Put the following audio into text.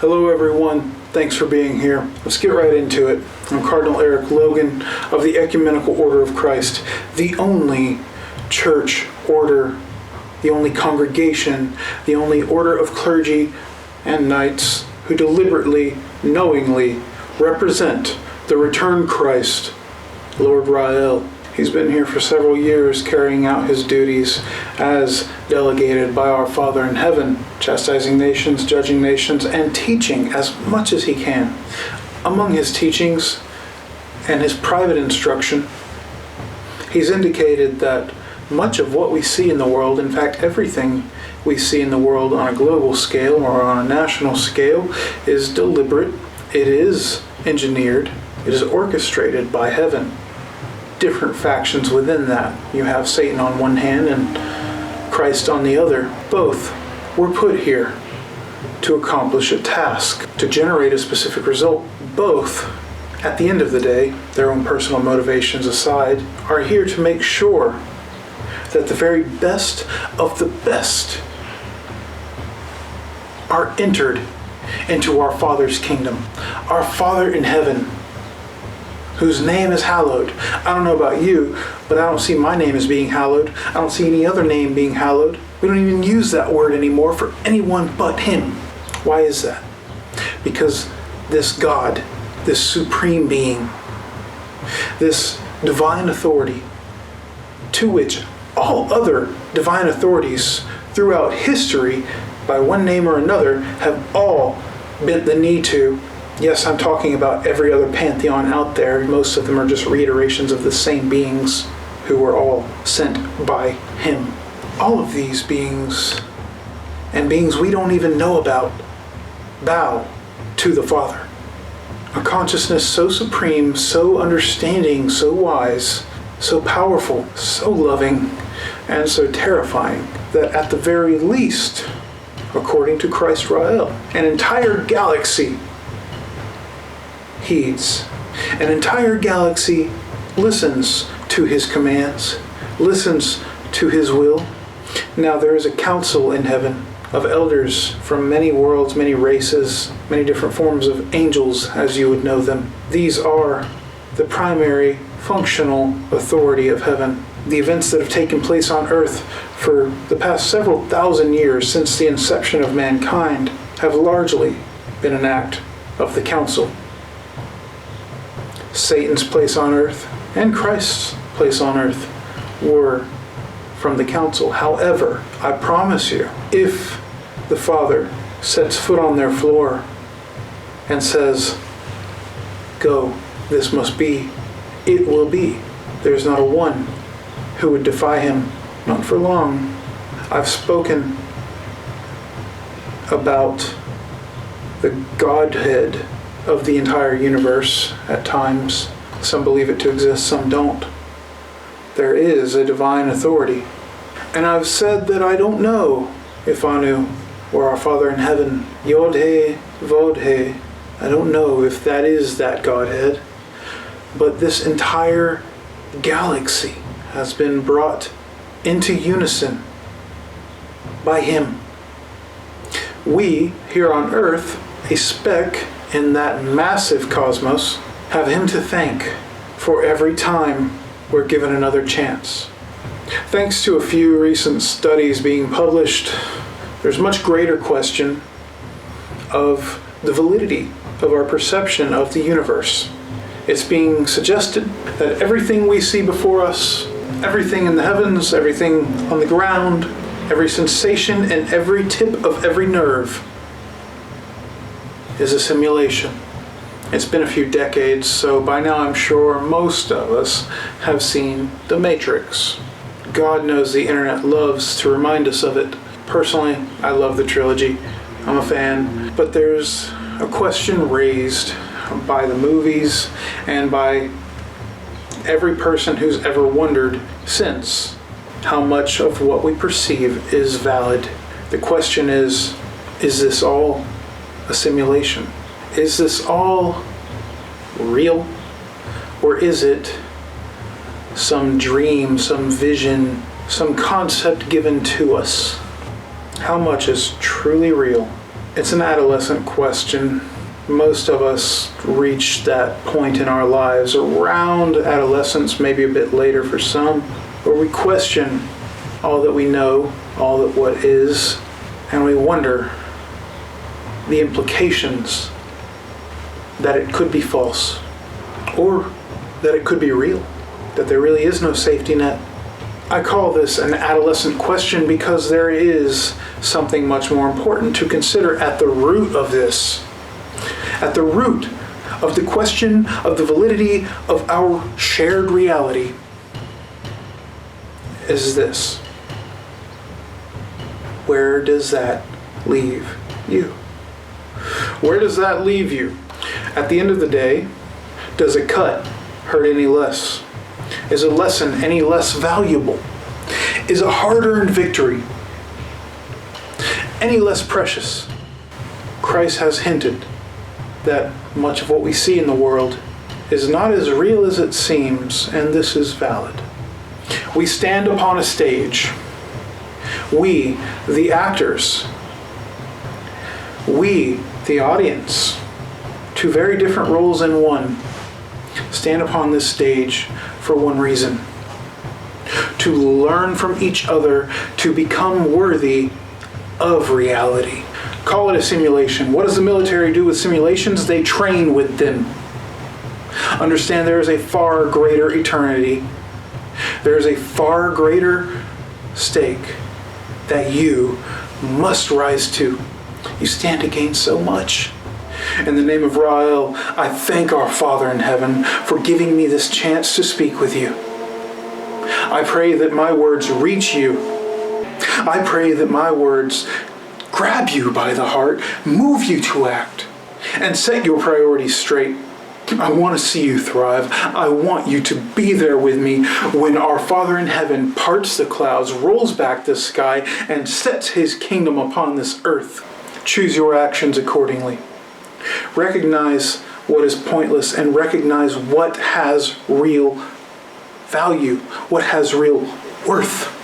Hello everyone, thanks for being here. Let's get right into it. I'm Cardinal Eric Logan of the Ecumenical Order of Christ, the only church order, the only congregation, the only order of clergy and knights who deliberately, knowingly represent the returned Christ, Lord Rael. He's been here for several years carrying out his duties as delegated by our Father in heaven, chastising nations, judging nations, and teaching as much as he can. Among his teachings and his private instruction, he's indicated that much of what we see in the world, in fact everything we see in the world on a global scale or on a national scale, is deliberate, it is engineered, it is orchestrated by heaven. Different factions within that. You have Satan on one hand and Christ on the other. Both were put here to accomplish a task, to generate a specific result. Both, at the end of the day, their own personal motivations aside, are here to make sure that the very best of the best are entered into our Father's kingdom. Our Father in heaven, whose name is hallowed. I don't know about you, but I don't see my name as being hallowed. I don't see any other name being hallowed. We don't even use that word anymore for anyone but him. Why is that? Because this God, this supreme being, this divine authority, to which all other divine authorities throughout history, by one name or another, have all bent the knee to. Yes, I'm talking about every other pantheon out there. Most of them are just reiterations of the same beings who were all sent by him. All of these beings, and beings we don't even know about, bow to the Father. A consciousness so supreme, so understanding, so wise, so powerful, so loving, and so terrifying that at the very least, according to Christ Rael, an entire galaxy heeds. An entire galaxy listens to his commands, listens to his will. Now there is a council in heaven of elders from many worlds, many races, many different forms of angels as you would know them. These are the primary functional authority of heaven. The events that have taken place on earth for the past several thousand years since the inception of mankind have largely been an act of the council. Satan's place on earth and Christ's place on earth were from the council. However, I promise you, if the Father sets foot on their floor and says, "Go, this must be," it will be. There's not a one who would defy him, not for long. I've spoken about the Godhead of the entire universe at times. Some believe it to exist, some don't. There is a divine authority. And I've said that I don't know if Anu or our Father in heaven, Yod-He, Vod-He, I don't know if that is that Godhead. But this entire galaxy has been brought into unison by him. We, here on earth, a speck in that massive cosmos, have him to thank for every time we're given another chance. Thanks to a few recent studies being published, there's much greater question of the validity of our perception of the universe. It's being suggested that everything we see before us, everything in the heavens, everything on the ground, every sensation and every tip of every nerve is a simulation. It's been a few decades, so by now I'm sure most of us have seen The Matrix. God knows the internet loves to remind us of it. Personally, I love the trilogy. I'm a fan. But there's a question raised by the movies and by every person who's ever wondered since how much of what we perceive is valid. The question is this all a simulation? Is this all real? Or is it some dream, some vision, some concept given to us? How much is truly real It's an adolescent question. Most of us reach that point in our lives around adolescence, maybe a bit later for some, where we question all that we know, all that what is, and we wonder the implications that it could be false, or that it could be real, that there really is no safety net. I call this an adolescent question because there is something much more important to consider at the root of this. At the root of the question of the validity of our shared reality is this. Where does that leave you? Where does that leave you? At the end of the day, does a cut hurt any less? Is a lesson any less valuable? Is a hard-earned victory any less precious? Christ has hinted that much of what we see in the world is not as real as it seems, and this is valid. We stand upon a stage. We, the actors, we, the audience, two very different roles in one, stand upon this stage for one reason: to learn from each other, to become worthy of reality. Call it a simulation. What does the military do with simulations? They train with them. Understand there is a far greater eternity. There is a far greater stake that you must rise to. You stand to gain so much. In the name of Rael, I thank our Father in heaven for giving me this chance to speak with you. I pray that my words reach you. I pray that my words grab you by the heart, move you to act, and set your priorities straight. I want to see you thrive. I want you to be there with me when our Father in heaven parts the clouds, rolls back the sky, and sets his kingdom upon this earth. Choose your actions accordingly. Recognize what is pointless and recognize what has real value, what has real worth.